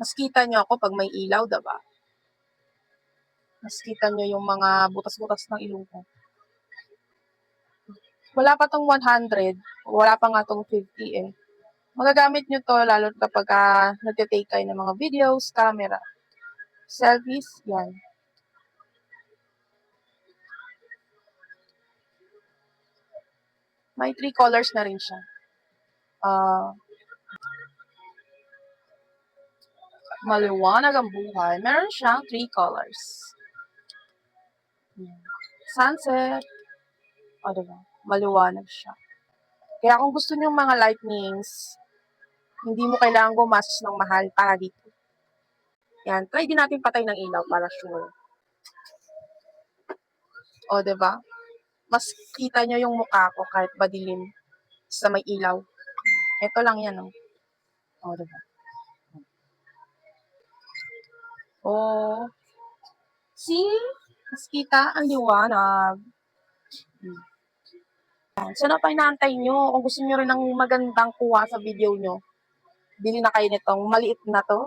Mas kita nyo ako pag may ilaw, diba? Mas kita nyo yung mga butas-butas ng ilong ko. Wala pa tong 100, wala pa nga tong 50 eh. Magagamit nyo to lalo kapag nagtitake kayo ng mga videos, camera, selfies, yan. May 3 colors na rin siya. Maliwanag ang buhay. Meron siyang 3 colors. Sunset. O, diba? Maliwanag siya. Kaya kung gusto niyo mga lightnings, hindi mo kailangan gumastos ng mahal para dito. Yan. Try din natin patay ng ilaw para sure. O, diba? Mas kita nyo yung mukha ko kahit madilim sa may ilaw. Ito lang yan, oh. O, diba? Oh. See? Mas kita ang liwanag. So, na pa inaantay nyo. Kung gusto nyo rin ng magandang kuha sa video nyo, bili na kayo nitong maliit na to.